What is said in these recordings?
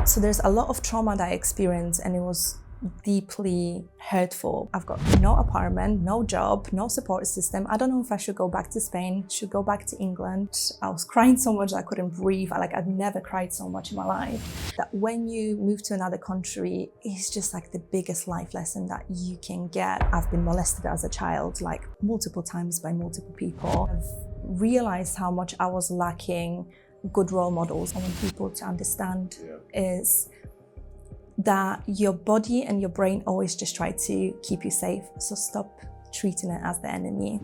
So there's a lot of trauma that I experienced, and it was deeply hurtful. I've got no apartment, no job, no support system. I don't know if I should go back to Spain, should go back to England. I was crying so much I couldn't breathe. I've never cried so much in my life. That when you move to another country, it's just like the biggest life lesson that you can get. I've been molested as a child, like multiple times by multiple people. I've realized how much I was lacking good role models. I want people to understand is that your body and your brain always just try to keep you safe. So stop treating it as the enemy.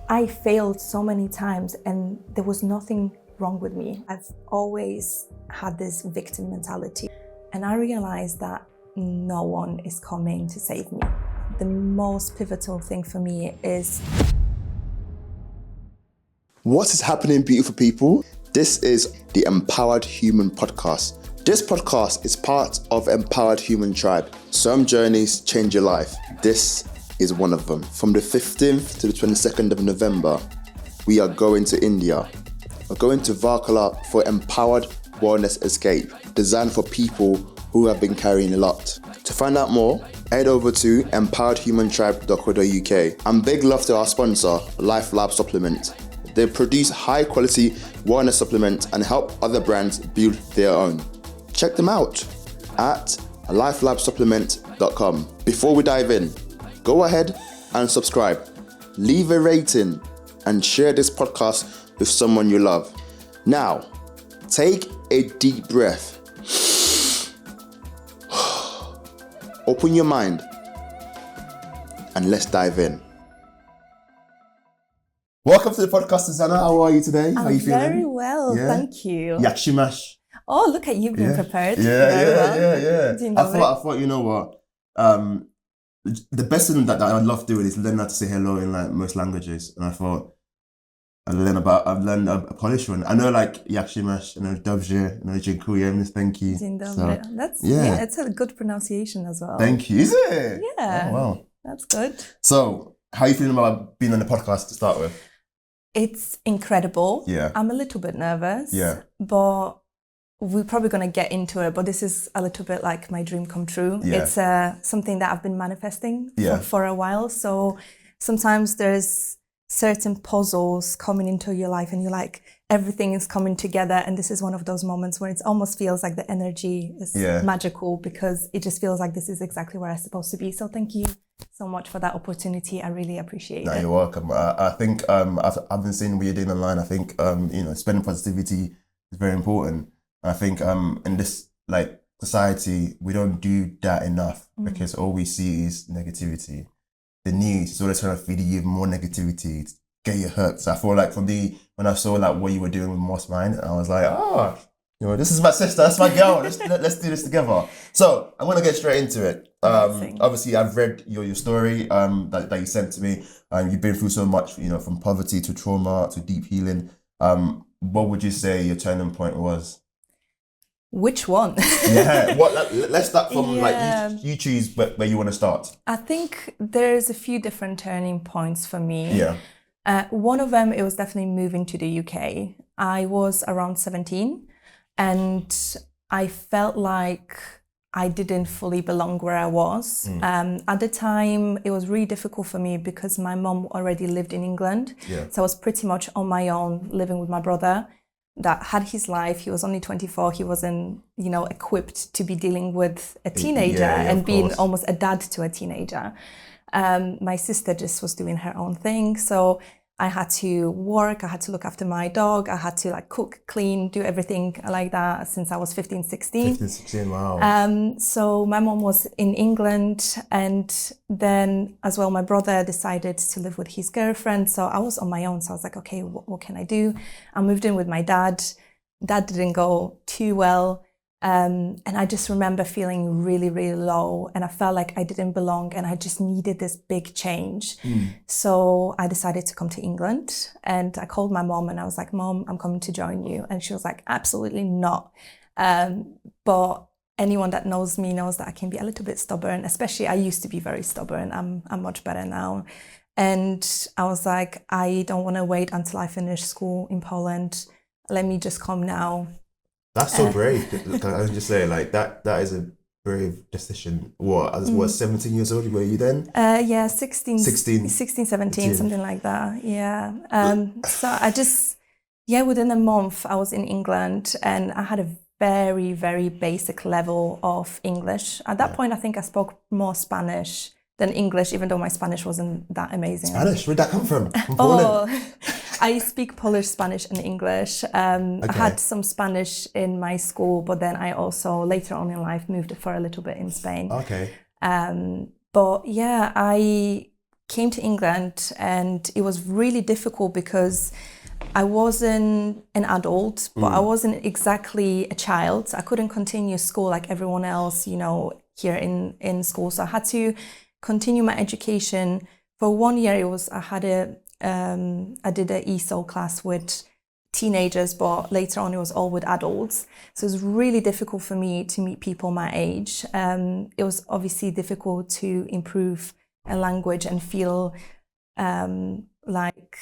I failed so many times and there was nothing wrong with me. I've always had this victim mentality. And I realized that no one is coming to save me. The most pivotal thing for me is... What is happening, beautiful people? This is the Empowered Human Podcast. This podcast is part of Empowered Human Tribe. Some journeys change your life. This is one of them. From the 15th to the 22nd of November, we are going to India. We're going to Varkala for Empowered Wellness Escape, designed for people who have been carrying a lot. To find out more, head over to empoweredhumantribe.co.uk. And big love to our sponsor, Life Lab Supplement. They produce high quality wellness supplements and help other brands build their own. Check them out at lifelabsupplement.com. Before we dive in, go ahead and subscribe, leave a rating, and share this podcast with someone you love. Now, take a deep breath. Open your mind and let's dive in. Welcome to the podcast, Zuzanna. How are you today? How are you feeling? Very well, thank you. Yakshimash. Oh, look at you being prepared. Yeah. Do you I know thought, you know what? The best thing that I love doing is learn how to say hello in like most languages. And I thought I've learned a Polish one. I know like Yakshimash, I know Dobrze, I know Dziękuję, thank you. Dzień dobry. So, That's it's a good pronunciation as well. Thank you. Is it? Yeah. Oh, wow. That's good. So, how are you feeling about being on the podcast to start with? It's incredible. Yeah. I'm a little bit nervous. Yeah. But we're probably going to get into it. But this is a little bit like my dream come true. Yeah. It's something that I've been manifesting for a while. So sometimes there's certain puzzles coming into your life and you're like, everything is coming together. And this is one of those moments where it almost feels like the energy is magical because it just feels like this is exactly where I'm supposed to be. So thank you so much for that opportunity. I really appreciate it. You're welcome. I think I've been seeing what you're doing online. I think spreading positivity is very important. I think in this like society we don't do that enough because all we see is negativity. The news is always trying to feed you more negativity, to get you hooked. So I feel like for me, when I saw like what you were doing with MossMind, I was like, this is my sister, that's my girl. Let's do this together. So I'm gonna get straight into it. Obviously, I've read your story that you sent to me. You've been through so much, from poverty to trauma to deep healing. What would you say your turning point was? Which one? Let's start from you choose where you want to start. I think there's a few different turning points for me. Yeah. One of them, it was definitely moving to the UK. I was around 17 and I felt like I didn't fully belong where I was. At the time, it was really difficult for me because my mom already lived in England. Yeah. So I was pretty much on my own, living with my brother that had his life. He was only 24. He wasn't, equipped to be dealing with a teenager and being almost a dad to a teenager. My sister just was doing her own thing. So I had to work, I had to look after my dog, I had to cook, clean, do everything like that since I was 15, 16. 15, 16, wow. So my mom was in England and then as well my brother decided to live with his girlfriend. So I was on my own. So I was like, okay, what can I do? I moved in with my dad. That didn't go too well. And I just remember feeling really, really low and I felt like I didn't belong and I just needed this big change. So I decided to come to England and I called my mom and I was like, Mom, I'm coming to join you. And she was like, absolutely not. But anyone that knows me knows that I can be a little bit stubborn, especially I used to be very stubborn. I'm much better now. And I was like, I don't want to wait until I finish school in Poland. Let me just come now. That's so brave. Can I just say, like, that is a brave decision. What, I was 17 years old, were you then? Yeah, 16, 16, 17, 17. something like that. Yeah. So I just, within a month I was in England and I had a very, very basic level of English. At that point, I think I spoke more Spanish than English, even though my Spanish wasn't that amazing. Spanish? Where'd that come from? I speak Polish, Spanish, and English. I had some Spanish in my school, but then I also later on in life moved for a little bit in Spain. Okay. But yeah, I came to England and it was really difficult because I wasn't an adult, but I wasn't exactly a child. I couldn't continue school like everyone else, here in school. So I had to continue my education. For 1 year, I did an ESOL class with teenagers, but later on it was all with adults. So it was really difficult for me to meet people my age. It was obviously difficult to improve a language and feel like,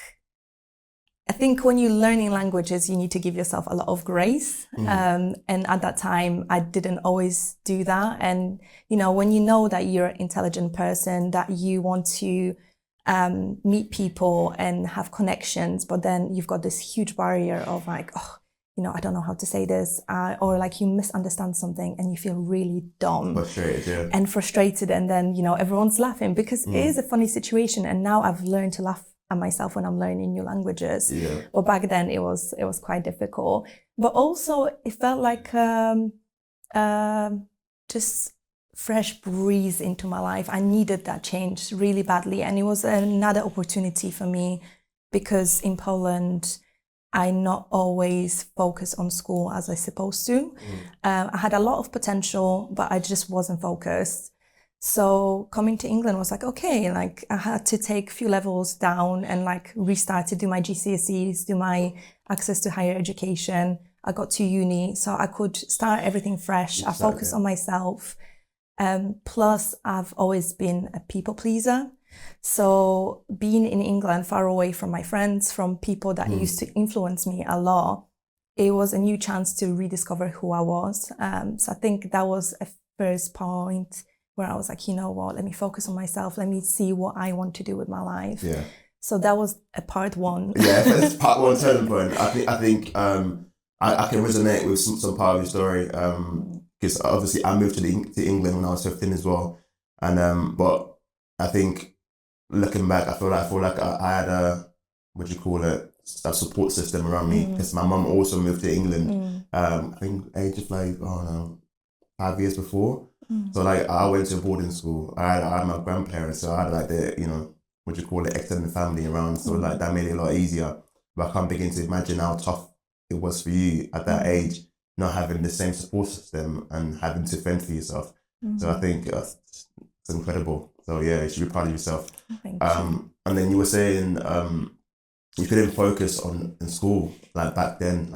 I think when you're learning languages, you need to give yourself a lot of grace. And at that time, I didn't always do that. And, when you know that you're an intelligent person, that you want to meet people and have connections, but then you've got this huge barrier of like, I don't know how to say this, or like you misunderstand something and you feel really dumb. Frustrated. And then, everyone's laughing because it is a funny situation. And now I've learned to laugh at myself when I'm learning new languages. Yeah. But back then it was quite difficult. But also it felt like just fresh breeze into my life. I needed that change really badly. And it was another opportunity for me because in Poland, I not always focus on school as I supposed to. I had a lot of potential, but I just wasn't focused. So coming to England was like, okay, like I had to take a few levels down and like restart to do my GCSEs, do my access to higher education. I got to uni, so I could start everything fresh. Exactly. I focused on myself. Plus, I've always been a people pleaser. So being in England, far away from my friends, from people that used to influence me a lot, it was a new chance to rediscover who I was. So I think that was a first point where I was like, you know what, let me focus on myself. Let me see what I want to do with my life. Yeah. So that was a part one. Yeah, that's part one turning point. I think I can resonate with some part of your story. Because obviously I moved to England when I was 15 as well. And but I think looking back, I feel like I had a support system around me because my mum also moved to England. I think age of 5 years before. So like I went to boarding school. I had my grandparents, so I had like the extended family around. So like that made it a lot easier. But I can't begin to imagine how tough it was for you at that age, not having the same support system and having to fend for yourself. So I think it's incredible. So yeah, you should be proud of yourself. Thank you. And then you were saying you couldn't focus in school like back then.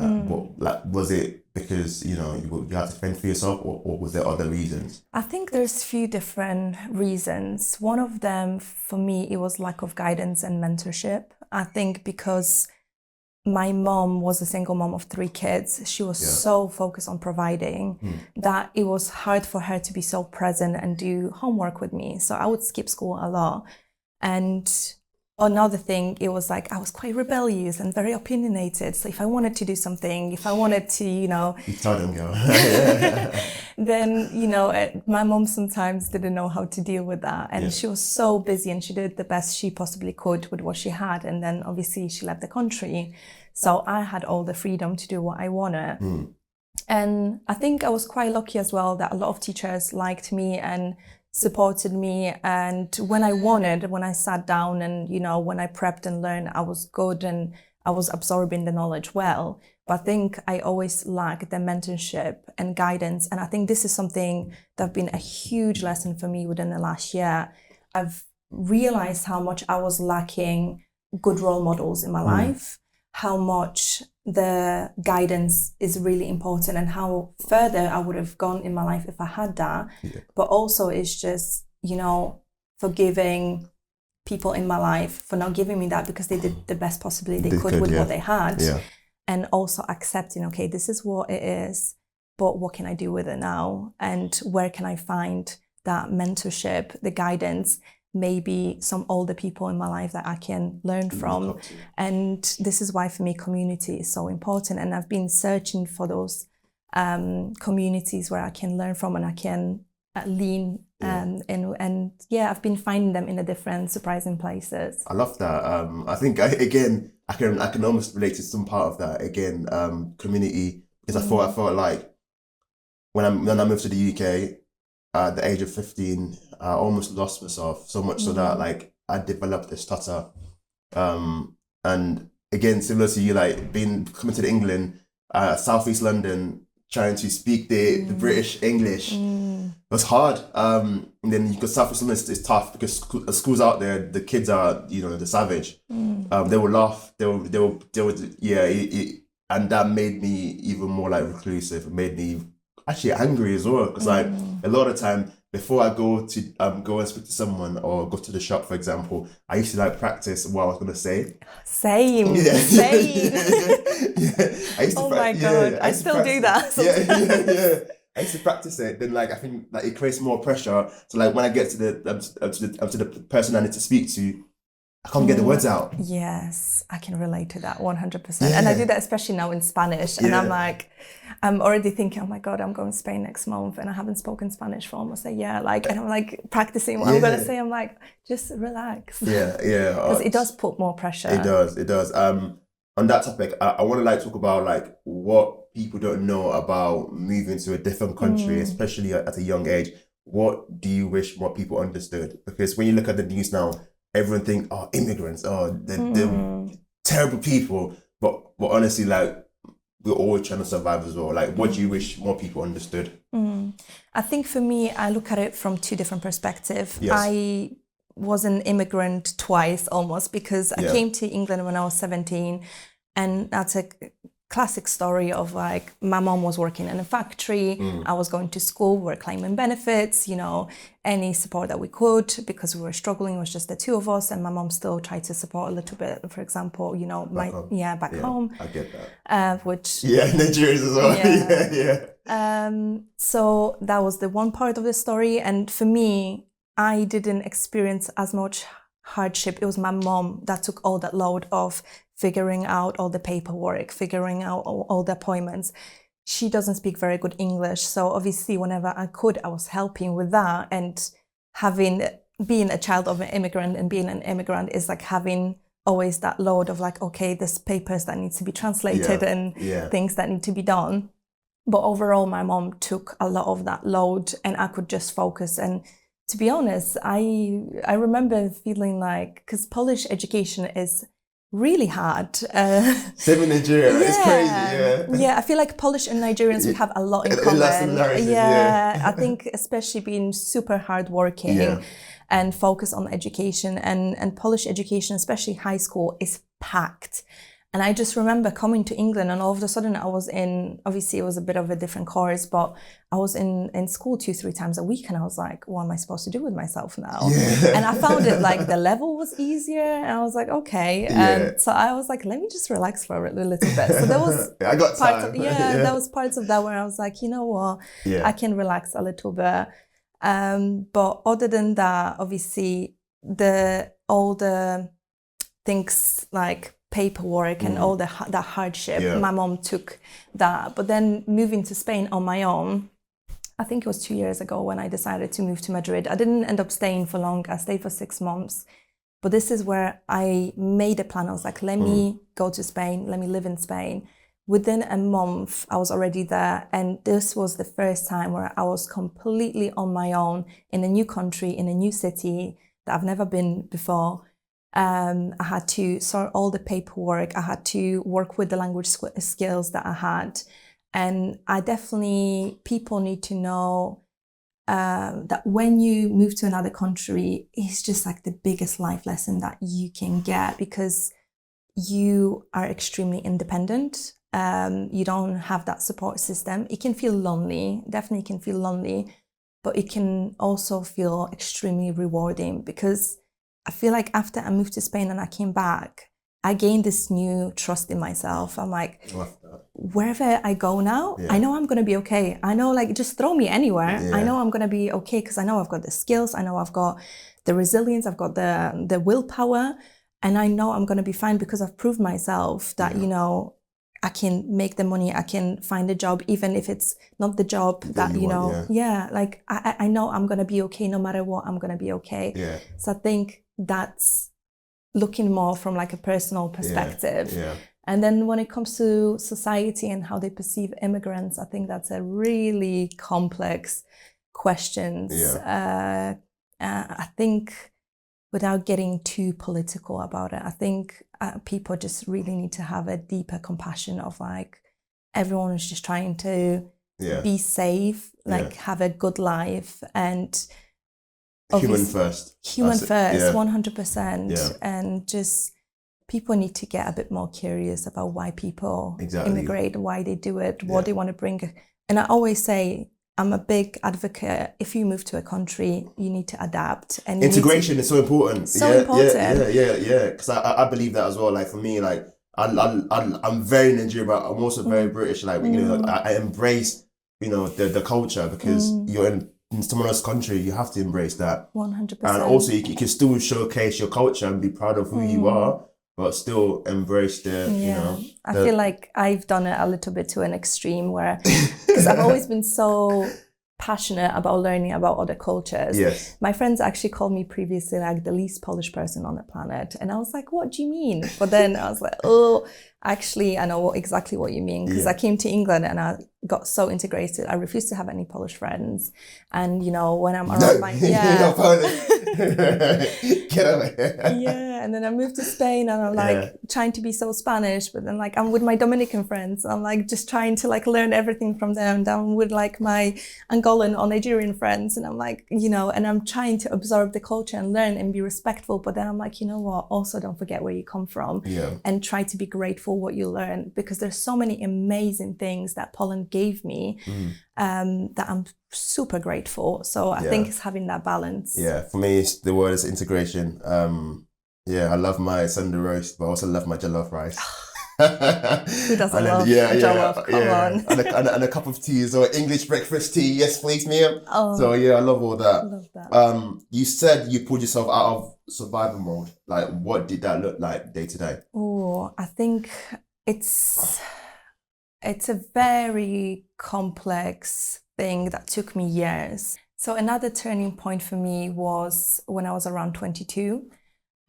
Was it because you had to fend for yourself, or was there other reasons? I think there's a few different reasons. One of them for me, it was lack of guidance and mentorship. I think because my mom was a single mom of 3 kids. She was so focused on providing that it was hard for her to be so present and do homework with me. So I would skip school a lot. And another thing, it was like I was quite rebellious and very opinionated. So if I wanted to do something, if I wanted to, You tell them, girl. Then, my mom sometimes didn't know how to deal with that. And she was so busy and she did the best she possibly could with what she had. And then obviously she left the country. So I had all the freedom to do what I wanted. And I think I was quite lucky as well that a lot of teachers liked me and supported me. And when I sat down and, when I prepped and learned, I was good and I was absorbing the knowledge well. But I think I always lacked the mentorship and guidance. And I think this is something that's been a huge lesson for me within the last year. I've realized how much I was lacking good role models in my life, how much the guidance is really important and how further I would have gone in my life if I had that. But also it's just, forgiving people in my life for not giving me that because they did the best possibly they could with what they had. And also accepting, okay, this is what it is. but what can I do with it now? And where can I find that mentorship, the guidance, maybe some older people in my life that I can learn from. And this is why for me community is so important. And I've been searching for those communities where I can learn from and I can lean and yeah, I've been finding them in the different surprising places. I love that. I think I can almost relate to some part of that again, community, because I felt like when I moved to the UK at the age of 15, I almost lost myself so much so that like I developed a stutter. And again, similar to you, like coming to England, Southeast London, trying to speak the British English. It was hard. And then because Southeast London is tough because schools out there, the kids are, the savage. They will laugh. They would, and that made me even more like reclusive. It made me actually angry as well, because like a lot of time before I go to go and speak to someone or go to the shop, for example, I used to like practice what I was gonna say. Same. Yeah. Same. I used to my god, I still do that sometimes. Yeah. I used to practice it. Then like I think like it creates more pressure. So like when I get to the person I need to speak to, I can't get the words out. Yes, I can relate to that 100%. And I do that especially now in Spanish. And I'm like, I'm already thinking, oh my God, I'm going to Spain next month and I haven't spoken Spanish for almost a year. Like, and I'm like practicing what I'm going to say. I'm like, just relax. Yeah. Because it does put more pressure. It does. On that topic, I want to like talk about like what people don't know about moving to a different country, especially at a young age. What do you wish more people understood? Because when you look at the news now, everyone thinks, oh, immigrants, they're terrible people. But honestly, like, we're all trying to survive as well. Like, what do you wish more people understood? I think for me, I look at it from two different perspectives. Yes. I was an immigrant twice almost, because I came to England when I was 17. And that's a classic story of like, my mom was working in a factory, I was going to school, we were claiming benefits, any support that we could, because we were struggling, it was just the two of us, and my mom still tried to support a little bit, for example, back home. I get that. Which Nigerians as well. So that was the one part of the story, and for me, I didn't experience as much hardship. It was my mom that took all that load of figuring out all the paperwork, figuring out all the appointments. She doesn't speak very good English, so obviously whenever I could, I was helping with that. And being a child of an immigrant and being an immigrant is like having always that load of like, okay, there's papers that need to be translated and things that need to be done. But overall, my mom took a lot of that load and I could just focus. And to be honest, I remember feeling like, because Polish education is really hard. Same in Nigeria, it's crazy, Yeah, I feel like Polish and Nigerians, we have a lot in common. I think especially being super hardworking and focus on education, and Polish education, especially high school, is packed. And I just remember coming to England and all of a sudden I was obviously it was a bit of a different course, but I was in school 2-3 times a week, and I was like, what am I supposed to do with myself now? And I found it like the level was easier, and I was like, okay. So I was like, let me just relax for a little bit. So there was I got time. There was parts of that where I was like, you know what, I can relax a little bit. But other than that, obviously all the things like paperwork and all that hardship, my mom took that. But then moving to Spain on my own, I think it was 2 years ago when I decided to move to Madrid. I didn't end up staying for long. I stayed for 6 months. But this is where I made a plan. I was like, let me go to Spain. Let me live in Spain. Within a month, I was already there. And this was the first time where I was completely on my own in a new country, in a new city that I've never been before. I had to sort all the paperwork. I had to work with the language skills that I had. And people need to know that when you move to another country, it's just like the biggest life lesson that you can get, because you are extremely independent. You don't have that support system. It can feel lonely, definitely can feel lonely, but it can also feel extremely rewarding, because I feel like after I moved to Spain and I came back, I gained this new trust in myself. I'm like, wherever I go now, I know I'm going to be okay. I know, like, just throw me anywhere. I know I'm going to be okay because I know I've got the skills. I know I've got the resilience. I've got the willpower. And I know I'm going to be fine because I've proved myself that, you know, I can make the money. I can find a job, even if it's not the job that, you know, like I know I'm going to be okay no matter what. I'm going to be okay. Yeah. So I think that's looking more from like a personal perspective. Yeah. And then when it comes to society and how they perceive immigrants, I think that's a really complex question. I think without getting too political about it, I think people just really need to have a deeper compassion of like, everyone is just trying to be safe, like have a good life, and human first, 100%. And just people need to get a bit more curious about why people immigrate, why they do it, what they want to bring. And I always say, I'm a big advocate. If you move to a country, you need to adapt. And integration is so important. Yeah. Because I believe that as well. Like for me, like I'm very Nigerian, but I'm also very British. Like you know, I embrace, you know, the culture, because you're in someone else's country. You have to embrace that. 100%. And also, you can still showcase your culture and be proud of who you are, but still embrace the, you know. I feel like I've done it a little bit to an extreme where, because I've always been so passionate about learning about other cultures. Yes. My friends actually called me previously like the least Polish person on the planet. And I was like, what do you mean? But then I was like, oh, actually, I know exactly what you mean. Because I came to England and I got so integrated. I refused to have any Polish friends. And, you know, when I'm around my... You're Polish. Get away. And then I moved to Spain and I'm like trying to be so Spanish, but then like I'm with my Dominican friends. I'm like just trying to like learn everything from them. I'm with like my Angolan or Nigerian friends, and I'm like, you know, and I'm trying to absorb the culture and learn and be respectful. But then I'm like, you know what? Also, don't forget where you come from and try to be grateful what you learn, because there's so many amazing things that Poland gave me that I'm super grateful. So I think it's having that balance. Yeah, for me, the word is integration. I love my Sunday roast, but I also love my jollof rice. Who doesn't love jollof? Come on. And a cup of tea, or English breakfast tea. Yes, please, Mia. So I love all that. Love that. You said you pulled yourself out of survival mode. Like, what did that look like day to day? Oh, I think it's a very complex thing that took me years. So another turning point for me was when I was around 22.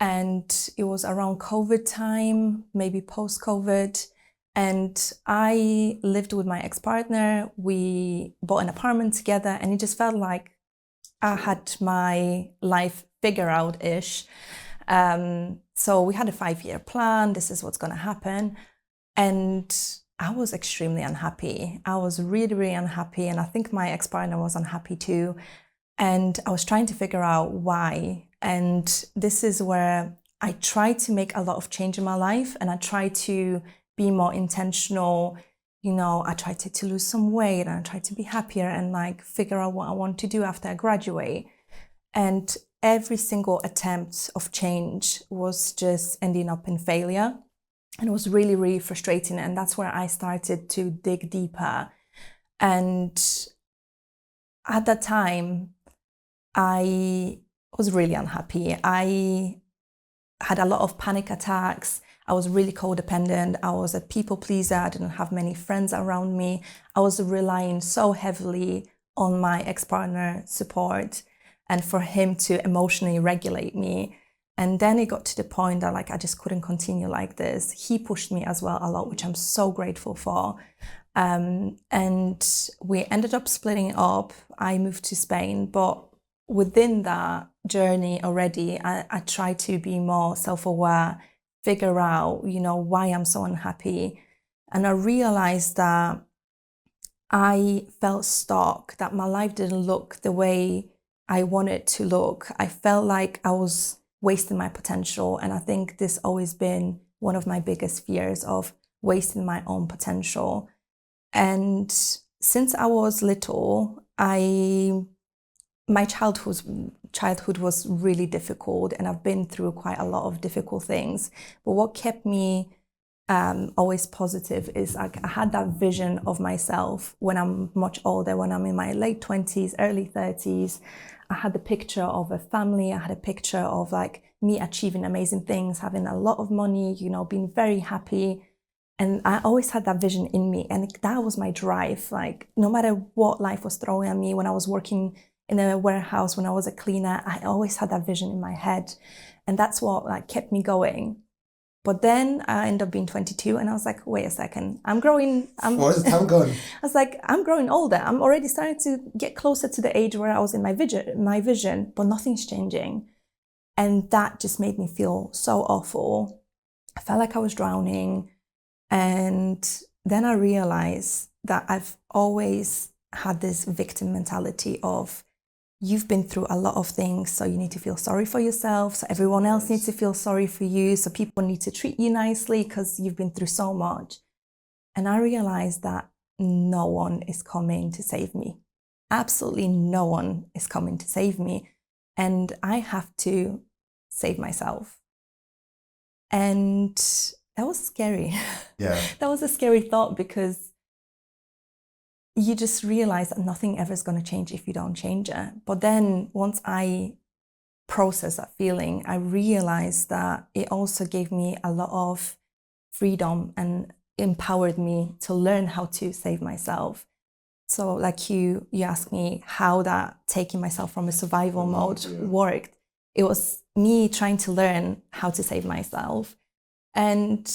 And it was around COVID time, maybe post-COVID. And I lived with my ex-partner. We bought an apartment together, and it just felt like I had my life figured out-ish. So we had a 5-year plan. This is what's going to happen. And I was extremely unhappy. I was really, really unhappy. And I think my ex-partner was unhappy too. And I was trying to figure out why. And this is where I tried to make a lot of change in my life, and I tried to be more intentional. You know, I tried to lose some weight, and I tried to be happier and like figure out what I want to do after I graduate. And every single attempt of change was just ending up in failure. And it was really, really frustrating. And that's where I started to dig deeper. And at that time, I was really unhappy. I had a lot of panic attacks. I was really codependent. I was a people pleaser. I didn't have many friends around me. I was relying so heavily on my ex-partner support and for him to emotionally regulate me. And then it got to the point that like I just couldn't continue like this. He pushed me as well a lot, which I'm so grateful for. And we ended up splitting up. I moved to Spain, but within that journey already, I tried to be more self-aware, figure out, you know, why I'm so unhappy. And I realized that I felt stuck, that my life didn't look the way I wanted to look. I felt like I was wasting my potential. And I think this always been one of my biggest fears, of wasting my own potential. And since I was little, my childhood was really difficult, and I've been through quite a lot of difficult things. But what kept me always positive is like I had that vision of myself when I'm much older, when I'm in my late 20s, early 30s. I had the picture of a family. I had a picture of like me achieving amazing things, having a lot of money, you know, being very happy. And I always had that vision in me. And that was my drive. Like no matter what life was throwing at me, when I was working in a warehouse, when I was a cleaner, I always had that vision in my head. And that's what like kept me going. But then I ended up being 22 and I was like, wait a second, I'm growing. Where's the time gone? I was like, I'm growing older. I'm already starting to get closer to the age where I was in my vision, but nothing's changing. And that just made me feel so awful. I felt like I was drowning. And then I realized that I've always had this victim mentality of, you've been through a lot of things, so you need to feel sorry for yourself. So everyone else needs to feel sorry for you. So people need to treat you nicely because you've been through so much. And I realized that no one is coming to save me. Absolutely no one is coming to save me. And I have to save myself. And that was scary. Yeah. That was a scary thought because you just realize that nothing ever is going to change if you don't change it. But then once I processed that feeling, I realized that it also gave me a lot of freedom and empowered me to learn how to save myself. So like you asked me how that taking myself from a survival mode worked. It was me trying to learn how to save myself. And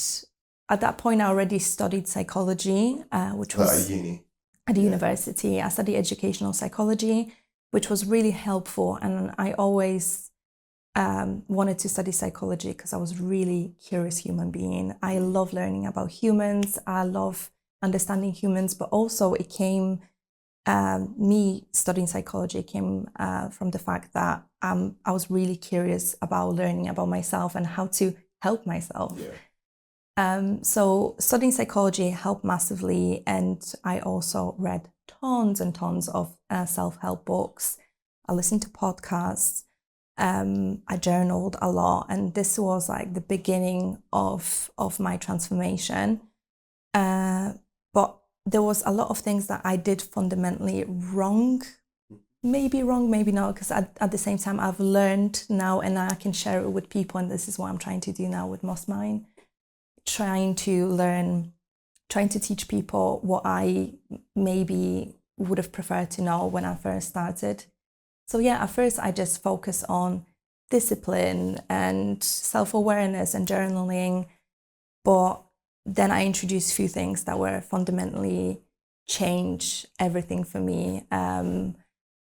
at that point, I already studied psychology, which was At uni. at the university. I studied educational psychology, which was really helpful. And I always wanted to study psychology because I was really curious human being. I love learning about humans. I love understanding humans, but also it came, me studying psychology came from the fact that I was really curious about learning about myself and how to help myself. Yeah. So studying psychology helped massively, and I also read tons and tons of self-help books. I listened to podcasts. I journaled a lot, and this was like the beginning of my transformation. But there was a lot of things that I did fundamentally wrong. Maybe wrong, maybe not, because at the same time I've learned now and I can share it with people, and this is what I'm trying to do now with MossMind. Trying to teach people what I maybe would have preferred to know when I first started. So yeah, at first I just focused on discipline and self-awareness and journaling, but then I introduced a few things that were fundamentally change everything for me.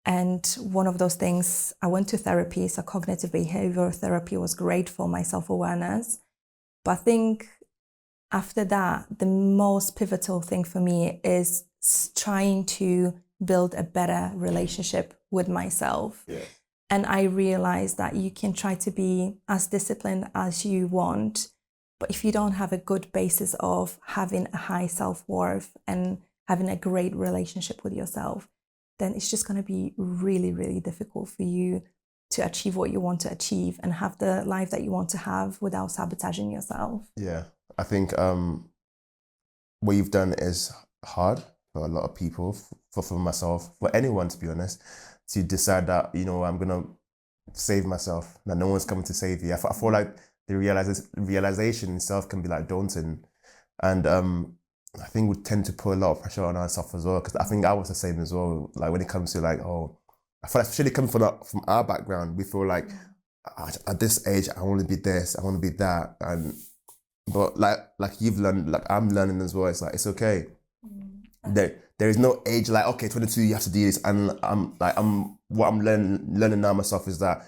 And one of those things, I went to therapy, so cognitive behavioral therapy was great for my self-awareness. But I think after that, the most pivotal thing for me is trying to build a better relationship with myself. Yeah. And I realized that you can try to be as disciplined as you want, but if you don't have a good basis of having a high self-worth and having a great relationship with yourself, then it's just going to be really, really difficult for you to achieve what you want to achieve and have the life that you want to have without sabotaging yourself. Yeah, I think what you've done is hard for a lot of people, for myself, for anyone, to be honest, to decide that, you know, I'm going to save myself, that no one's coming to save you. I feel like the realization itself can be like daunting. And I think we tend to put a lot of pressure on ourselves as well, because I think I was the same as well. Like when it comes to like, oh, I feel like especially coming from our background, we feel like at this age, I want to be this, I want to be that. But like you've learned, like I'm learning as well, it's like, it's okay. There is no age like, okay, 22, you have to do this. And what I'm learning now myself is that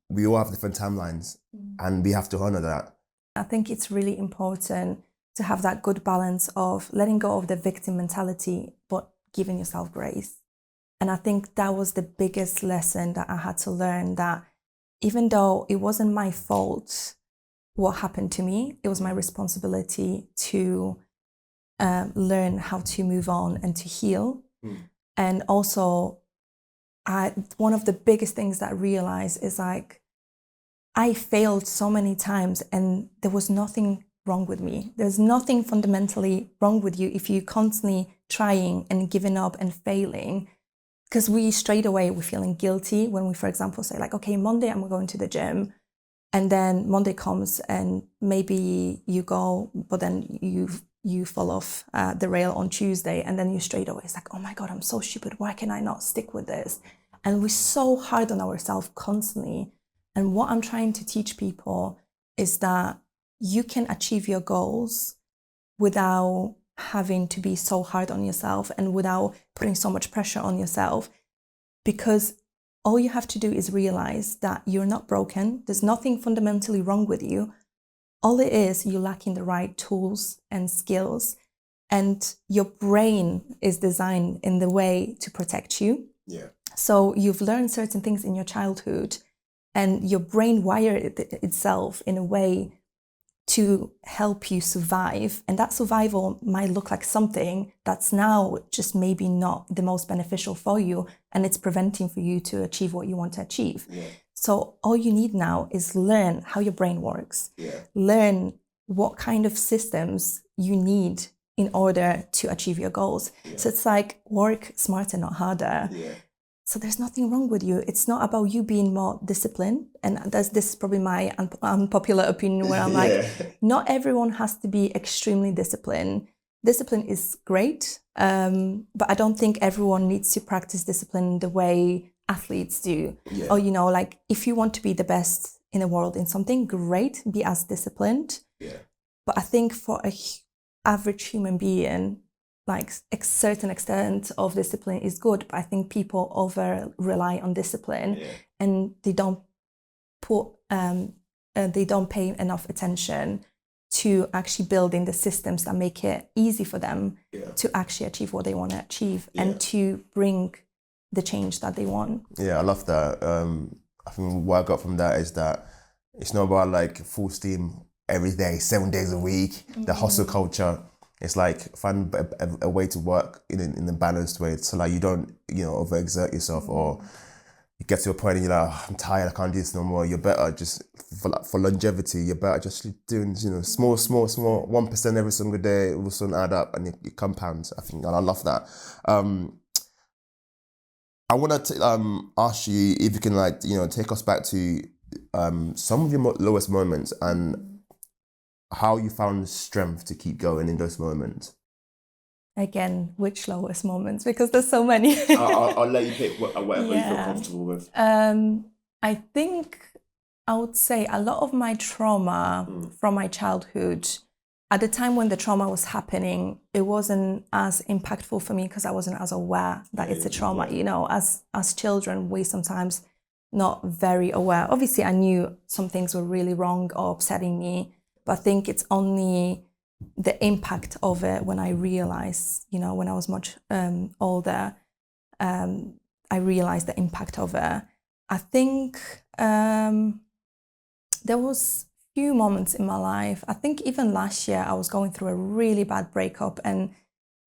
we all have different timelines and we have to honor that. I think it's really important to have that good balance of letting go of the victim mentality, but giving yourself grace. And I think that was the biggest lesson that I had to learn, that even though it wasn't my fault what happened to me, it was my responsibility to learn how to move on and to heal. And also, one of the biggest things that I realized is like, I failed so many times and there was nothing wrong with me. There's nothing fundamentally wrong with you if you're constantly trying and giving up and failing. Because we straight away, we're feeling guilty when we, for example, say like, okay, Monday I'm going to the gym. And then Monday comes and maybe you go, but then you fall off the rail on Tuesday. And then you straight away, it's like, oh my God, I'm so stupid. Why can I not stick with this? And we're so hard on ourselves constantly. And what I'm trying to teach people is that you can achieve your goals without having to be so hard on yourself and without putting so much pressure on yourself, because all you have to do is realize that you're not broken. There's nothing fundamentally wrong with you. All it is, you're lacking the right tools and skills, and your brain is designed in the way to protect you. Yeah. So you've learned certain things in your childhood, and your brain wired itself in a way to help you survive. And that survival might look like something that's now just maybe not the most beneficial for you, and it's preventing for you to achieve what you want to achieve. Yeah. So all you need now is learn how your brain works. Yeah. Learn what kind of systems you need in order to achieve your goals. Yeah. So it's like work smarter, not harder. Yeah. So there's nothing wrong with you. It's not about you being more disciplined. And this is probably my unpopular opinion, where I'm like, not everyone has to be extremely disciplined. Discipline is great, but I don't think everyone needs to practice discipline the way athletes do. Yeah. Or, like if you want to be the best in the world in something, great, be as disciplined. Yeah. But I think for an average human being, like a certain extent of discipline is good, but I think people over rely on discipline, and they don't pay enough attention to actually building the systems that make it easy for them to actually achieve what they want to achieve and to bring the change that they want. Yeah, I love that. I think what I got from that is that it's not about like full steam every day, 7 days a week, the hustle culture. It's like find a way to work in a balanced way, so like you don't overexert yourself, or you get to a point and you're like, oh, I'm tired, I can't do this no more. You're better just for longevity. You're better just doing small 1% every single day. It will soon add up and it compounds. I think, and I love that. I want to ask you if you can take us back to some of your lowest moments and how you found strength to keep going in those moments. Again, which lowest moments? Because there's so many. I'll let you pick whatever you feel comfortable with. I think I would say a lot of my trauma from my childhood, at the time when the trauma was happening, it wasn't as impactful for me because I wasn't as aware that it's a trauma. As children, we sometimes not very aware. Obviously, I knew some things were really wrong or upsetting me, but I think it's only the impact of it when I realized, when I was much older, I realized the impact of it. I think there was few moments in my life. I think even last year I was going through a really bad breakup, and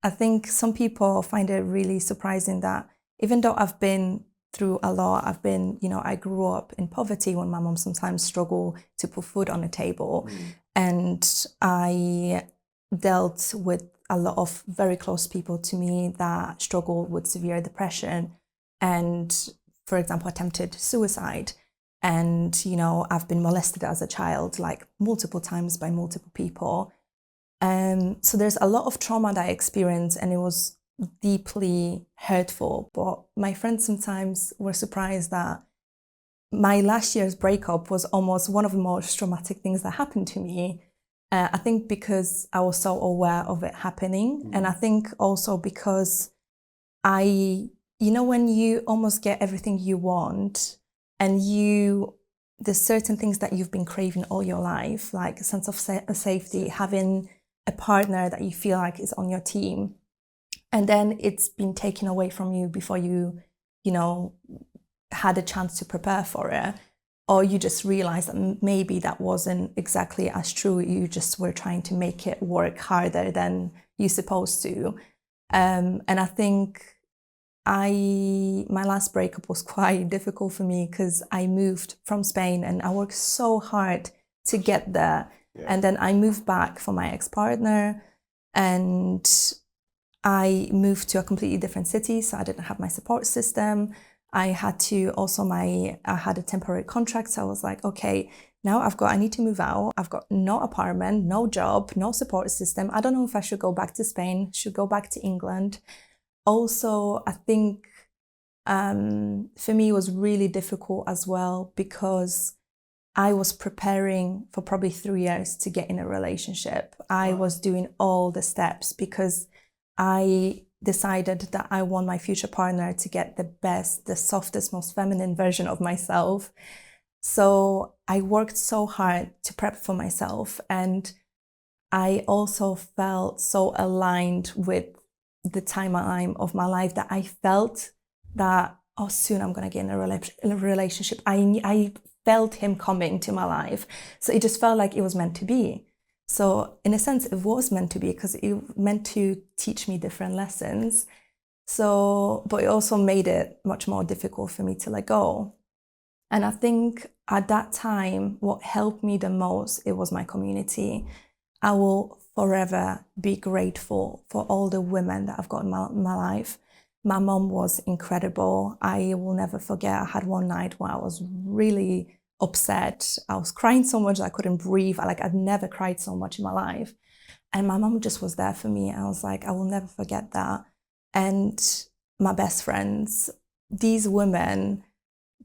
I think some people find it really surprising that even though I've been through a lot, I grew up in poverty when my mom sometimes struggled to put food on the table. And I dealt with a lot of very close people to me that struggled with severe depression and, for example, attempted suicide. And, I've been molested as a child, like multiple times by multiple people. So there's a lot of trauma that I experienced, and it was deeply hurtful. But my friends sometimes were surprised that my last year's breakup was almost one of the most traumatic things that happened to me. I think because I was so aware of it happening. And I think also because when you almost get everything you want, and there's certain things that you've been craving all your life, like a sense of safety, having a partner that you feel like is on your team, and then it's been taken away from you before you had a chance to prepare for it, or you just realize that maybe that wasn't exactly as true. You just were trying to make it work harder than you're supposed to. And I think my last breakup was quite difficult for me because I moved from Spain and I worked so hard to get there. And then I moved back for my ex-partner, and I moved to a completely different city, so I didn't have my support system. I had a temporary contract, so I was like, okay, now I need to move out. I've got no apartment, no job, no support system. I don't know if I should go back to Spain, should go back to England. Also, I think for me it was really difficult as well, because I was preparing for probably 3 years to get in a relationship. I was doing all the steps because I decided that I want my future partner to get the best, the softest, most feminine version of myself. So I worked so hard to prep for myself, and I also felt so aligned with the timeline of my life that I felt that, oh, soon I'm going to get in a relationship. I felt him coming to my life. So it just felt like it was meant to be. So in a sense, it was meant to be, because it meant to teach me different lessons. So, but it also made it much more difficult for me to let go. And I think at that time, what helped me the most, it was my community. I will forever be grateful for all the women that I've got in my life. My mom was incredible. I will never forget, I had one night where I was really upset. I was crying so much that I couldn't breathe. I'd never cried so much in my life. And my mom just was there for me. I was like, I will never forget that. And my best friends, these women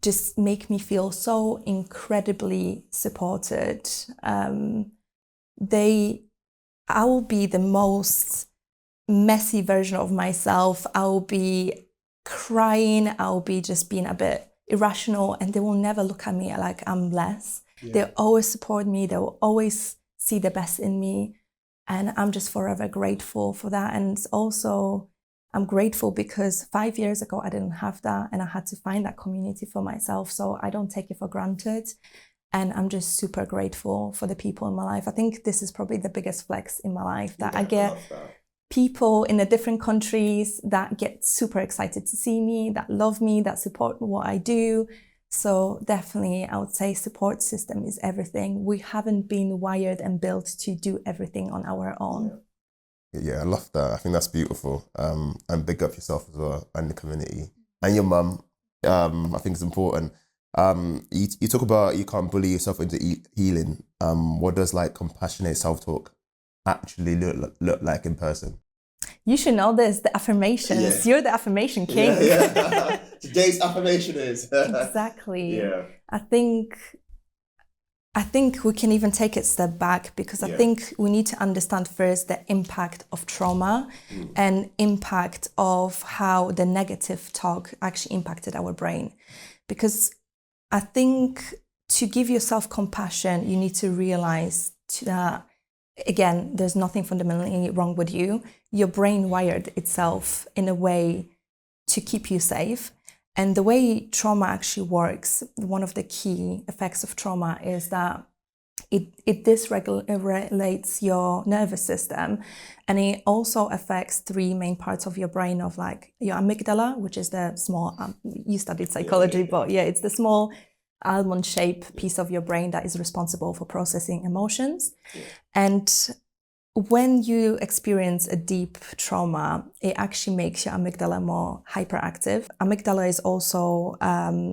just make me feel so incredibly supported. I will be the most messy version of myself. I'll be crying. I'll be just being a bit irrational, and they will never look at me like I'm less. They'll always support me. They will always see the best in me. And I'm just forever grateful for that. And also, I'm grateful because 5 years ago, I didn't have that, and I had to find that community for myself. So I don't take it for granted. And I'm just super grateful for the people in my life. I think this is probably the biggest flex in my life, that I get people in the different countries that get super excited to see me, that love me, that support what I do. So definitely, I would say support system is everything. We haven't been wired and built to do everything on our own. Yeah, I love that. I think that's beautiful. And big up yourself as well, and the community. And your mum, I think it's important. You talk about you can't bully yourself into healing. What does compassionate self-talk actually look like in person? You should know this, the affirmations. Yeah. You're the affirmation king. Yeah. Today's affirmation is. Exactly. Yeah. I think we can even take it a step back, because I think we need to understand first the impact of trauma and impact of how the negative talk actually impacted our brain. Because I think to give yourself compassion, you need to realize that, again, there's nothing fundamentally wrong with you. Your brain wired itself in a way to keep you safe. And the way trauma actually works, one of the key effects of trauma is that it dysregulates your nervous system, and it also affects three main parts of your brain, of your amygdala, which is the small, you studied psychology, but it's the small almond-shaped piece of your brain that is responsible for processing emotions. And when you experience a deep trauma, it actually makes your amygdala more hyperactive. Amygdala is also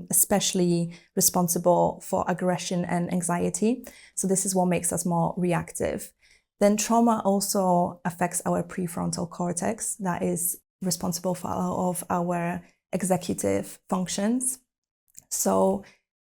especially responsible for aggression and anxiety. So this is what makes us more reactive. Then trauma also affects our prefrontal cortex, that is responsible for all of our executive functions. So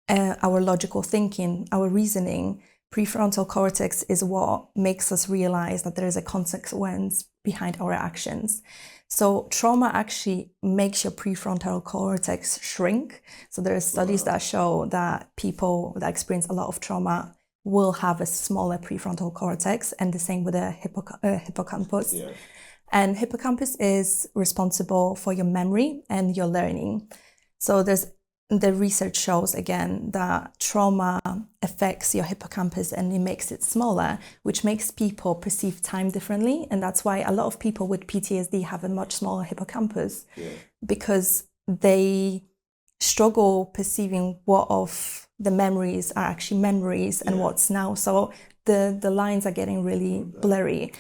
our logical thinking, our reasoning. Prefrontal cortex is what makes us realize that there is a consequence behind our actions. So trauma actually makes your prefrontal cortex shrink. So there are studies that show that people that experience a lot of trauma will have a smaller prefrontal cortex, and the same with the hippocampus. Yeah. And hippocampus is responsible for your memory and your learning. So the research shows, again, that trauma affects your hippocampus and it makes it smaller, which makes people perceive time differently. And that's why a lot of people with PTSD have a much smaller hippocampus, because they struggle perceiving what of the memories are actually memories and what's now. So the lines are getting really blurry.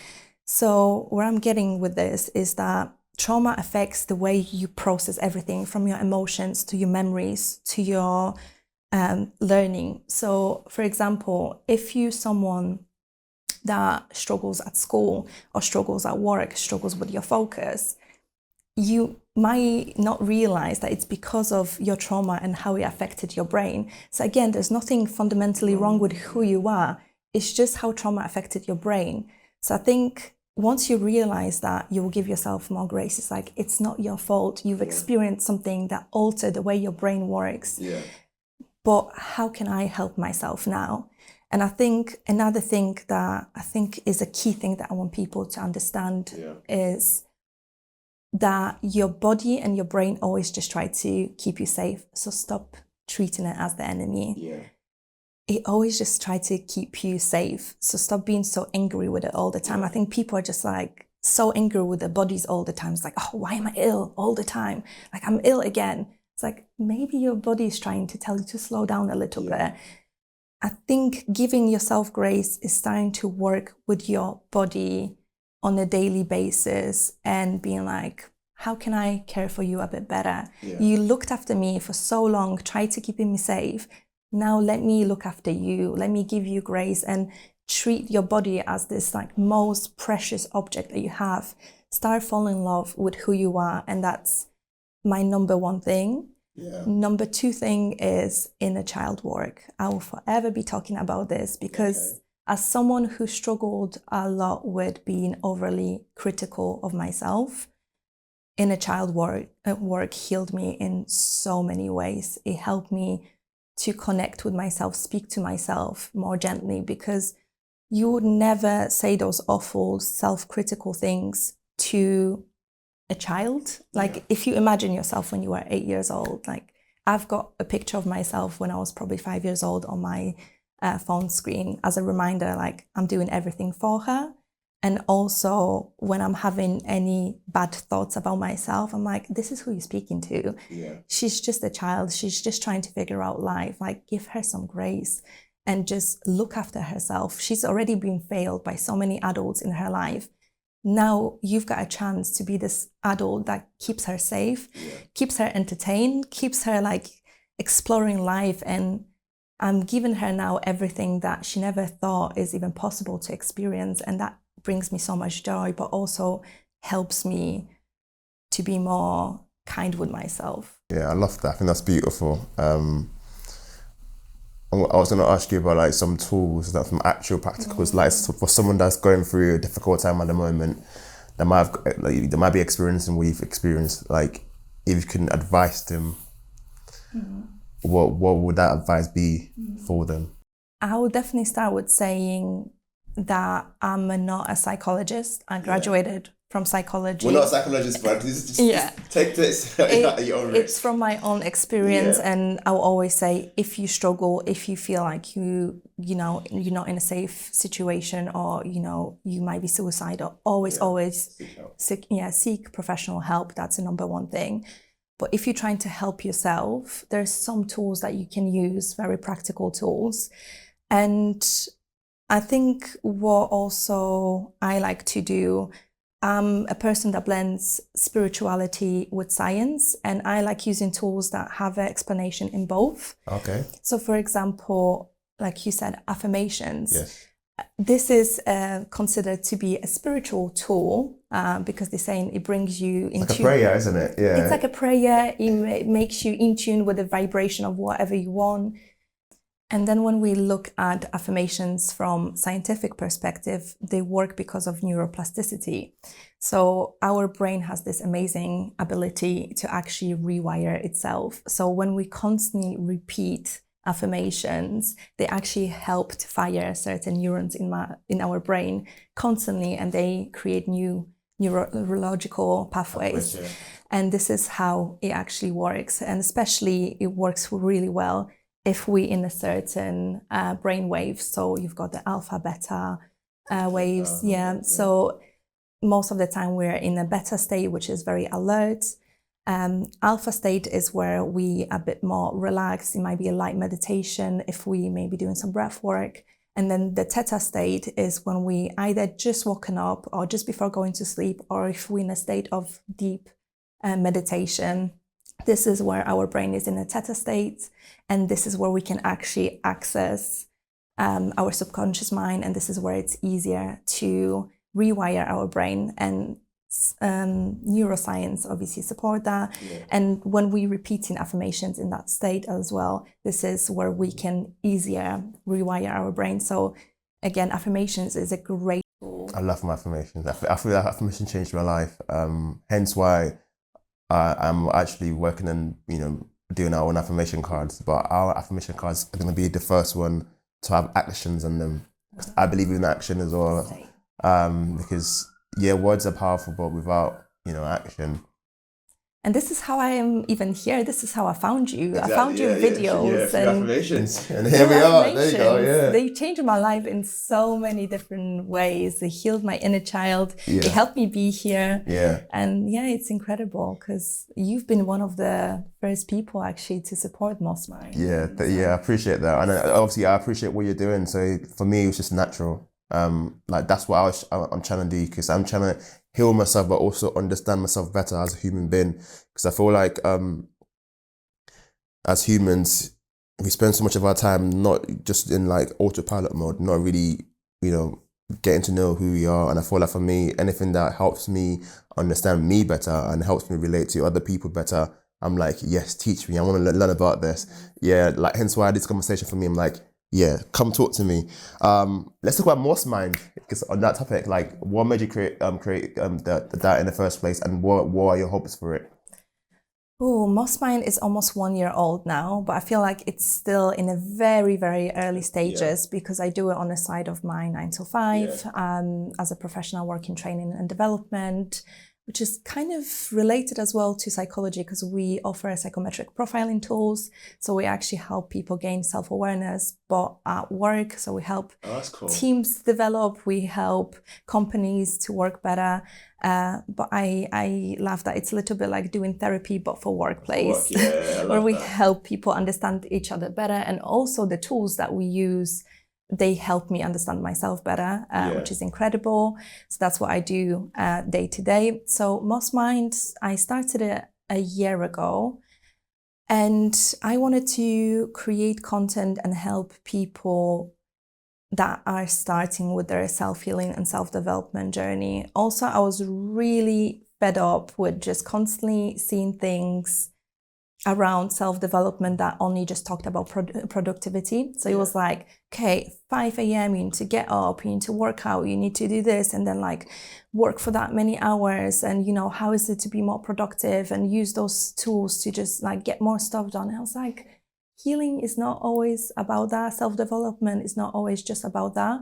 So where I'm getting with this is that trauma affects the way you process everything, from your emotions to your memories to your learning. So for example, if you're someone that struggles at school or struggles at work, struggles with your focus, you might not realize that it's because of your trauma and how it affected your brain. So again, there's nothing fundamentally wrong with who you are. It's just how trauma affected your brain. So I think once you realize that, you will give yourself more grace. It's like, it's not your fault. You've experienced something that altered the way your brain works. But how can I help myself now? And I think another thing that I think is a key thing that I want people to understand is that your body and your brain always just try to keep you safe. So stop treating it as the enemy. It always just try to keep you safe. So stop being so angry with it all the time. I think people are just like so angry with their bodies all the time. It's like, oh, why am I ill all the time? Like, I'm ill again. It's like, maybe your body is trying to tell you to slow down a little bit. I think giving yourself grace is starting to work with your body on a daily basis and being like, how can I care for you a bit better? You looked after me for so long, tried to keep me safe. Now let me look after you. Let me give you grace and treat your body as this like most precious object that you have. Start falling in love with who you are. And that's my number one thing. Number two thing is inner child work. I will forever be talking about this because as someone who struggled a lot with being overly critical of myself, inner child work healed me in so many ways. It helped me to connect with myself, speak to myself more gently, because you would never say those awful self-critical things to a child. Like if you imagine yourself when you were 8 years old, like I've got a picture of myself when I was probably 5 years old on my phone screen as a reminder, like I'm doing everything for her. And also when I'm having any bad thoughts about myself, I'm like, this is who you're speaking to. She's just a child. She's just trying to figure out life. Like, give her some grace and just look after herself. She's already been failed by so many adults in her life. Now you've got a chance to be this adult that keeps her safe, keeps her entertained, keeps her like exploring life. And I'm giving her now everything that she never thought is even possible to experience. And that brings me so much joy, but also helps me to be more kind with myself. Yeah, I love that. I think that's beautiful. I was going to ask you about like some tools that from actual practicals, like for someone that's going through a difficult time at the moment, that might have, like, they might be experiencing what you've experienced. Like, if you can advise them, what would that advice be for them? I would definitely start with saying that I'm not a psychologist. I graduated from psychology. We're not psychologists, but just take this at your own risk. It's from my own experience, and I'll always say, if you struggle, if you feel like you know you're not in a safe situation, or you might be suicidal, always seek professional help. That's the number one thing. But if you're trying to help yourself, there's some tools that you can use, very practical tools. And I think what also I like to do, I'm a person that blends spirituality with science, and I like using tools that have an explanation in both. Okay. So for example, like you said, affirmations. This is considered to be a spiritual tool because they're saying it brings you into... It's like a prayer, isn't it? Yeah. It's like a prayer. It makes you in tune with the vibration of whatever you want. And then when we look at affirmations from scientific perspective, they work because of neuroplasticity. So our brain has this amazing ability to actually rewire itself. So when we constantly repeat affirmations, they actually help to fire certain neurons in our brain constantly, and they create new neurological pathways. And this is how it actually works. And especially it works really well if we in a certain brain wave. So you've got the alpha, beta waves. So most of the time we're in a beta state, which is very alert. Alpha state is where we are a bit more relaxed. It might be a light meditation if we may be doing some breath work. And then the theta state is when we either just woken up or just before going to sleep, or if we're in a state of deep meditation. This is where our brain is in a theta state, and this is where we can actually access our subconscious mind, and this is where it's easier to rewire our brain, and neuroscience obviously support that. And when we repeating affirmations in that state as well, this is where we can easier rewire our brain. So again, affirmations is a great tool. I love my affirmations. I feel that affirmation changed my life. Hence why I'm actually working on, doing our own affirmation cards. But our affirmation cards are going to be the first one to have actions on them. I believe in action as well. Because words are powerful, but without, action. And this is how I am even here. This is how I found you. Exactly. I found your videos and affirmations. And here we are. There you go. Yeah. They changed my life in so many different ways. They healed my inner child. Yeah. They helped me be here. Yeah. And it's incredible because you've been one of the first people actually to support MossMind. Yeah, I appreciate that. And obviously I appreciate what you're doing. So for me, it was just natural. That's what I'm trying to do, because I'm trying to heal myself, but also understand myself better as a human being. Because I feel like as humans, we spend so much of our time not just in like autopilot mode, not really, getting to know who we are. And I feel like for me, anything that helps me understand me better and helps me relate to other people better, I'm like, yes, teach me. I want to learn about this. Yeah, like hence why this conversation for me, I'm like, yeah, come talk to me. Let's talk about MossMind, because on that topic, like, what made you create that in the first place, and what are your hopes for it? Oh, MossMind is almost 1 year old now, but I feel like it's still in a very, very early stages because I do it on the side of my 9 to 5 as a professional work in training and development, which is kind of related as well to psychology because we offer psychometric profiling tools. So we actually help people gain self-awareness, but at work. So we help teams develop, we help companies to work better. But I love that it's a little bit like doing therapy, but for workplace, where we help people understand each other better. And also the tools that we use, they help me understand myself better, which is incredible. So that's what I do day to day. So MossMind, I started it a year ago, and I wanted to create content and help people that are starting with their self-healing and self-development journey. Also, I was really fed up with just constantly seeing things around self-development that only just talked about productivity. So it was like, okay, 5 a.m. you need to get up, you need to work out, you need to do this, and then like work for that many hours, and how is it to be more productive, and use those tools to just like get more stuff done. And I was like, healing is not always about that. Self-development is not always just about that.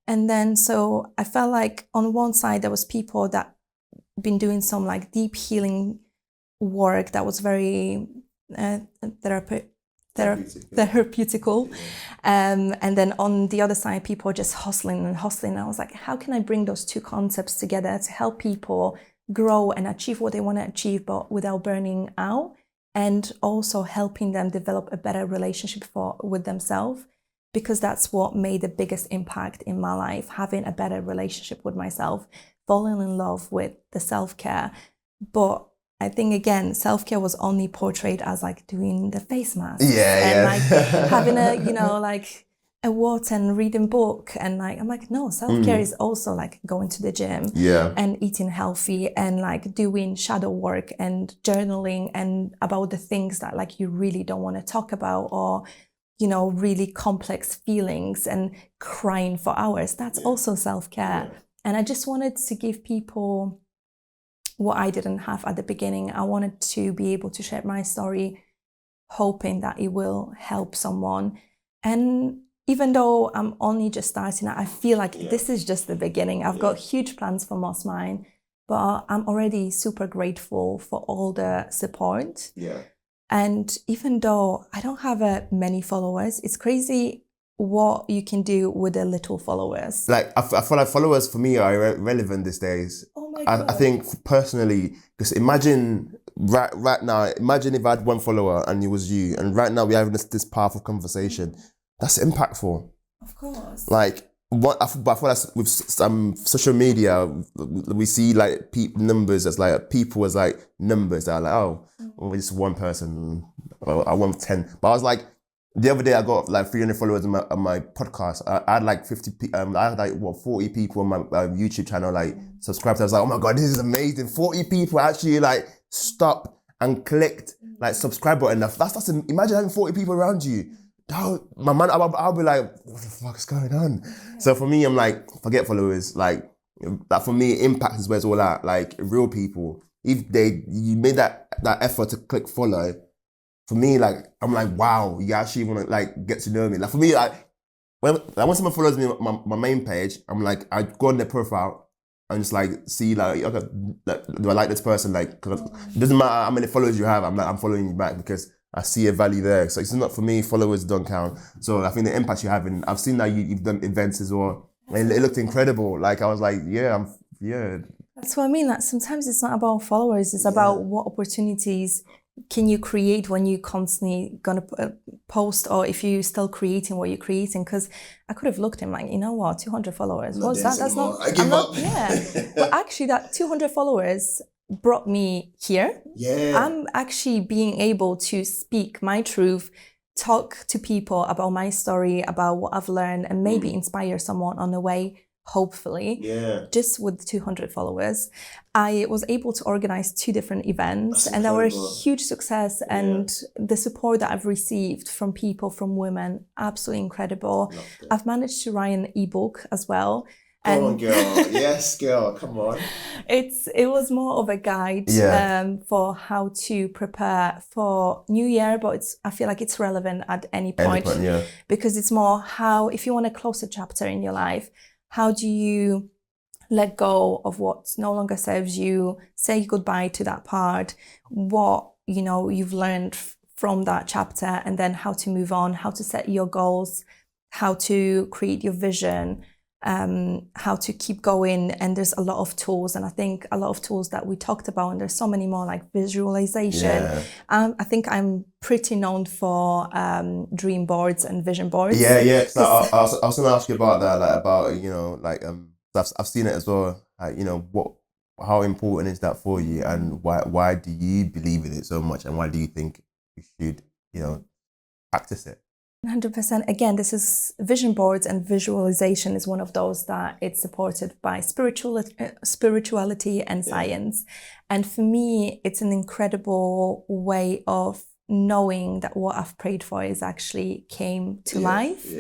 And then so I felt like on one side there was people that been doing some like deep healing work that was very therapeutical. And then on the other side, people are just hustling. And I was like, how can I bring those two concepts together to help people grow and achieve what they want to achieve, but without burning out, and also helping them develop a better relationship with themselves? Because that's what made the biggest impact in my life, having a better relationship with myself, falling in love with the self-care. But I think, again, self-care was only portrayed as like doing the face mask and like having a water and reading book. And like, I'm like, no, self-care is also like going to the gym and eating healthy and like doing shadow work and journaling and about the things that like you really don't want to talk about, or, really complex feelings and crying for hours. That's also self-care. And I just wanted to give people what I didn't have at the beginning. I wanted to be able to share my story, hoping that it will help someone. And even though I'm only just starting, I feel like this is just the beginning. I've got huge plans for MossMind, but I'm already super grateful for all the support. And even though I don't have many followers, it's crazy what you can do with a little followers. Like, I feel like followers for me are irrelevant these days. Oh my God. I think personally, because imagine right now, imagine if I had 1 follower and it was you, and right now we're having this powerful conversation. That's impactful. Of course. Like, but I feel that's with some social media, we see like numbers as like people as like numbers that are like, oh, well, just one person, well, I want 10. But I was like, the other day I got like 300 followers on my podcast. I had like I had like 40 people on my YouTube channel like subscribed. I was like, oh my God, this is amazing. 40 people actually like stopped and clicked like subscribe button. That's imagine having 40 people around you. My man, I'll be like, what the fuck is going on? Yeah. So for me, I'm like, forget followers. Like for me, impact is where it's all at. Like real people, if you made that effort to click follow, for me, like I'm like, wow, you actually want to like get to know me. Like for me, like when someone follows me on my main page, I'm like, I go on their profile and just like see like, okay, do I like this person? Like, 'cause it doesn't matter how many followers you have. I'm following you back because I see a value there. So it's not, for me, followers don't count. So I think the impact you're having, I've seen that you've done events as well. And it looked incredible. Like I was like, yeah. That's what I mean. Like sometimes it's not about followers. It's about what opportunities can you create when you constantly gonna post, or if you're still creating what you're creating. Because I could have looked and like, you know what, 200 followers. What's that? That's not. I give up. But actually, that 200 followers brought me here. Yeah. I'm actually being able to speak my truth, talk to people about my story, about what I've learned, and maybe inspire someone on the way, hopefully. Yeah. Just with 200 followers. I was able to organize 2 different events, and they were a huge success. And the support that I've received from people, from women, absolutely incredible. I've managed to write an ebook as well. Come on, girl. Yes, girl. Come on. It was more of a guide for how to prepare for New Year, but I feel like it's relevant at any point, because it's more how, if you want to close a chapter in your life, how do you let go of what no longer serves you, say goodbye to that part, what you've learned from that chapter, and then how to move on, how to set your goals, how to create your vision, how to keep going. And there's a lot of tools, and I think a lot of tools that we talked about, and there's so many more, like visualization. I think I'm pretty known for dream boards and vision boards. So I was gonna ask you about that, like about I've seen it as well. Like, how important is that for you, and why do you believe in it so much, and why do you think you should practice it? 100%. Again, this is vision boards, and visualization is one of those that it's supported by spirituality and science. And for me, it's an incredible way of knowing that what I've prayed for is actually came to life.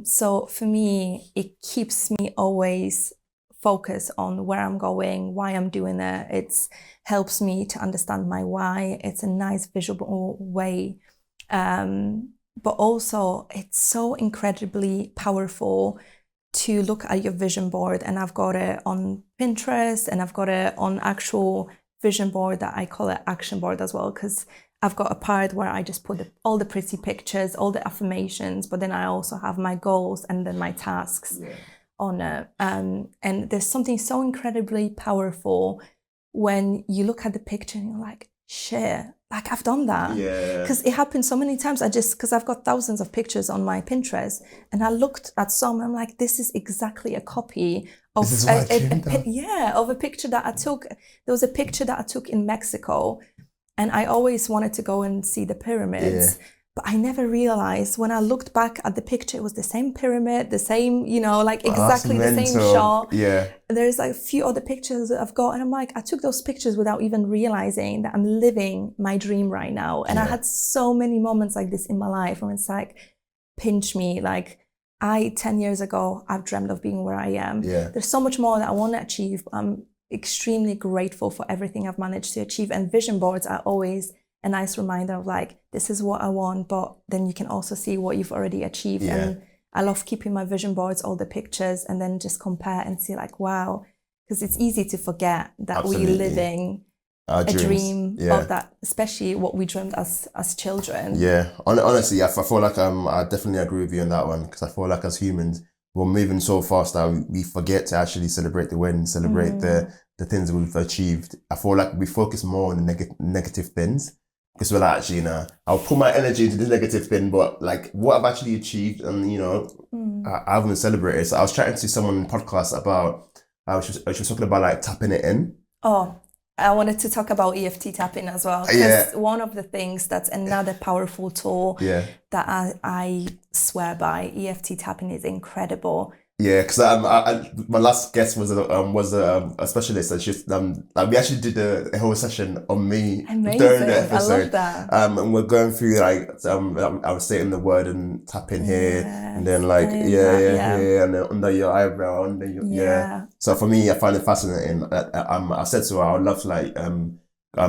So for me, it keeps me always focused on where I'm going, why I'm doing it. It helps me to understand my why. It's a nice visual way. But also it's so incredibly powerful to look at your vision board. And I've got it on Pinterest, and I've got it on actual vision board that I call it action board as well, because I've got a part where I just put all the pretty pictures, all the affirmations, but then I also have my goals and then my tasks on it. And there's something so incredibly powerful when you look at the picture and you're like, shit, like I've done that. Because it happens so many times. Because I've got thousands of pictures on my Pinterest, and I looked at some and I'm like, this is exactly a copy of a picture that I took. There was a picture that I took in Mexico, and I always wanted to go and see the pyramids. But I never realized when I looked back at the picture, it was the same pyramid, the same, exactly the same shot. There's like a few other pictures that I've got, and I'm like, I took those pictures without even realizing that I'm living my dream right now. And I had so many moments like this in my life where it's like, pinch me. Like 10 years ago, I've dreamt of being where I am. There's so much more that I want to achieve. I'm extremely grateful for everything I've managed to achieve. And vision boards are always a nice reminder of like, this is what I want, but then you can also see what you've already achieved. And I love keeping my vision boards, all the pictures, and then just compare and see like, wow, because it's easy to forget that we're living a dream of that, especially what we dreamed as children. Honestly, I feel like I definitely agree with you on that one, because I feel like as humans, we're moving so fast that we forget to actually celebrate the wins, celebrate the things that we've achieved. I feel like we focus more on the negative things. because we're like, actually, you know, I'll put my energy into this negative thing, but like what I've actually achieved, and you know, I haven't celebrated. So I was chatting to someone in the podcast about, she was talking about like tapping it in. Oh, I wanted to talk about EFT tapping as well, because one of the things that's another powerful tool that I swear by. EFT tapping is incredible. Yeah, because my last guest was a specialist, and she's like we actually did a whole session on me during the episode. I love that. And we're going through like I was saying the word and tapping here, and then like here, and then under your eyebrow, under your So for me, I find it fascinating. I said to her, I would love to like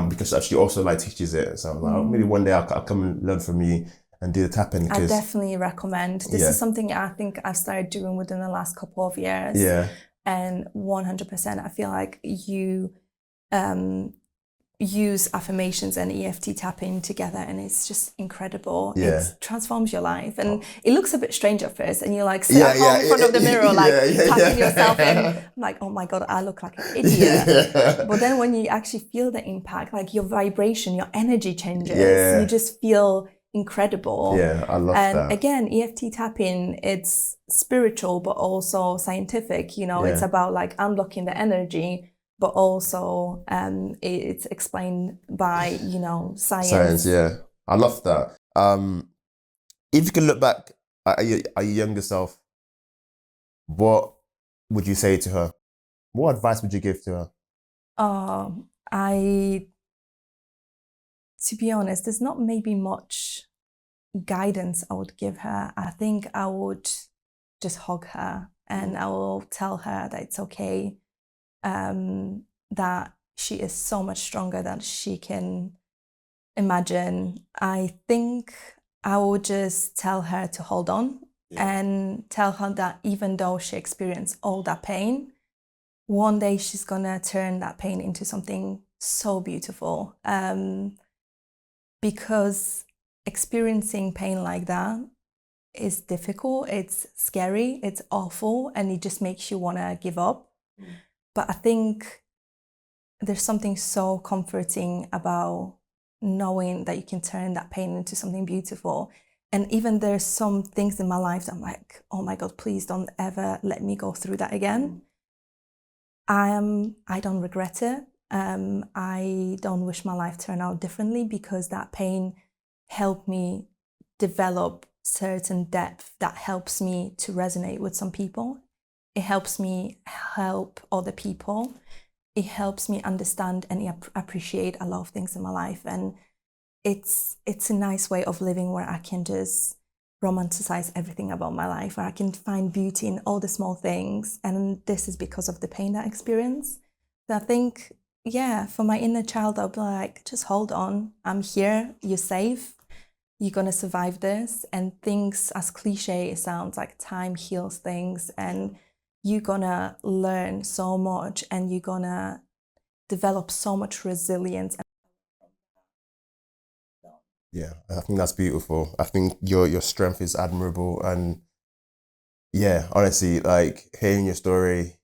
because she also like teaches it, so I was like, oh, maybe one day I'll come and learn from you and do the tapping. I definitely recommend. This is something I think I've started doing within the last couple of years. Yeah. And 100%, I feel like you use affirmations and EFT tapping together, and it's just incredible. Yeah. It transforms your life. And it looks a bit strange at first, and you're like sit at home in front of the mirror, like tapping yourself in. I'm like, oh my God, I look like an idiot. But then when you actually feel the impact, like your vibration, your energy changes. You just feel incredible. Yeah, I love that. And again, EFT tapping, it's spiritual but also scientific. You know, it's about like unlocking the energy, but also it's explained by, you know, science. Yeah, I love that. If you can look back at your younger self, what would you say to her? What advice would you give to her? To be honest, there's not maybe much guidance I would give her. I think I would just hug her, and I will tell her that it's okay, that she is so much stronger than she can imagine. I think I would just tell her to hold on and tell her that even though she experienced all that pain, one day she's gonna turn that pain into something so beautiful. Because experiencing pain like that is difficult, it's scary, it's awful, and it just makes you want to give up. But I think there's something so comforting about knowing that you can turn that pain into something beautiful. And even there's some things in my life that I'm like, oh my God, please don't ever let me go through that again. I don't regret it. I don't wish my life turned out differently, because that pain helped me develop certain depth that helps me to resonate with some people. It helps me help other people. It helps me understand and appreciate a lot of things in my life. And it's a nice way of living where I can just romanticize everything about my life, where I can find beauty in all the small things. And this is because of the pain that I experienced. So I think, for my inner child, I'll be like, just hold on. I'm here. You're safe. You're going to survive this. And things, as cliche it sounds, like time heals things. And you're going to learn so much, and you're going to develop so much resilience. Yeah, I think that's beautiful. I think your strength is admirable. And yeah, honestly, like hearing your story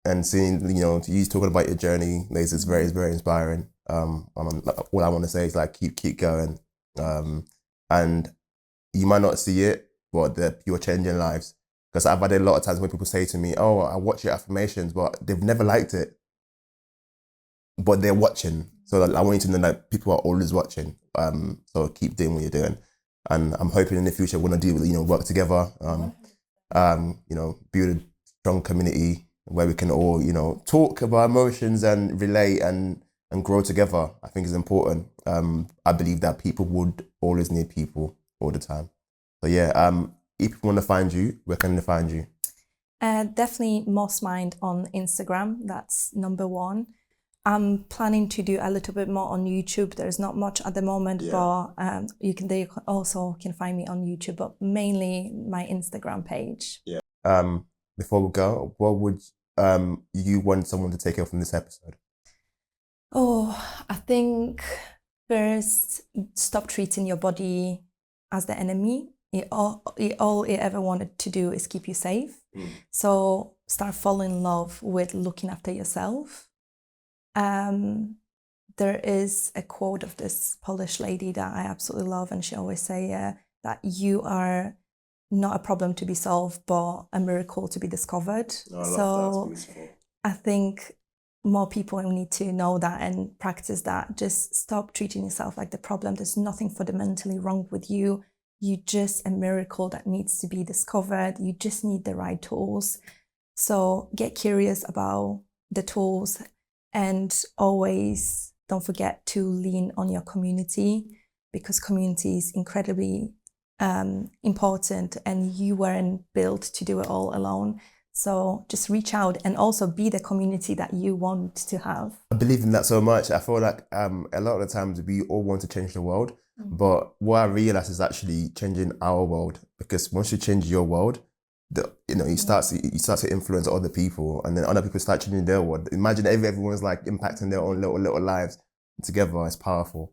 and seeing, you know, you talking about your journey, is very inspiring. All I want to say is like keep going. And you might not see it, but you're changing lives. Because I've had a lot of times when people say to me, "Oh, I watch your affirmations," but they've never liked it. But they're watching, so I want you to know that people are always watching. So keep doing what you're doing, and I'm hoping in the future we're gonna work together. Build a strong community where we can all, talk about emotions and relate and grow together. I think is important. I believe that people would always need people all the time. So yeah, if people want to find you, where can they find you? Definitely MossMind on Instagram. That's number one. I'm planning to do a little bit more on YouTube. There's not much at the moment, but they also can find me on YouTube, but mainly my Instagram page. Yeah. Before we go, what would you want someone to take away from this episode? Oh, I think first, stop treating your body as the enemy. All it ever wanted to do is keep you safe. So start falling in love with looking after yourself. there is a quote of this Polish lady that I absolutely love, and she always say that you are not a problem to be solved, but a miracle to be discovered. I love that. It's beautiful. I think more people need to know that and practice that. Just stop treating yourself like the problem. There's nothing fundamentally wrong with you. You're just a miracle that needs to be discovered. You just need the right tools. So get curious about the tools, and always don't forget to lean on your community, because community is incredibly important, and you weren't built to do it all alone. So just reach out and also be the community that you want to have. I believe in that so much. I feel like a lot of the times we all want to change the world, but what I realize is actually changing our world, because once you change your world, you start to influence other people, and then other people start changing their world. Imagine everyone's like impacting their own little lives together. It's powerful.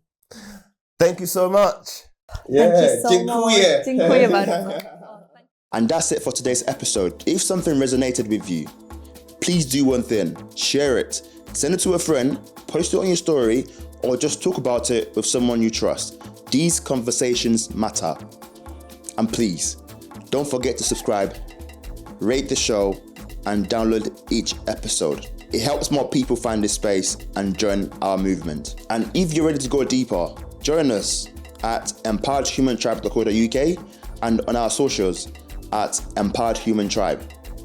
Thank you so much. Yeah, thank you so much. Dziękuję bardzo. And that's it for today's episode. If something resonated with you, please do one thing: share it, send it to a friend, post it on your story, or just talk about it with someone you trust. These conversations matter. And please, don't forget to subscribe, rate the show, and download each episode. It helps more people find this space and join our movement. And if you're ready to go deeper, join us at empoweredhumantribe.co.uk and on our socials at Empowered Human Tribe.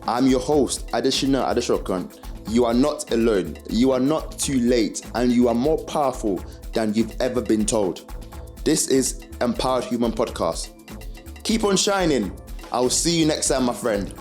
I'm your host, Adeshina Adeshokan. You are not alone, you are not too late, and you are more powerful than you've ever been told. This is Empowered Human Podcast. Keep on shining. I will see you next time, my friend.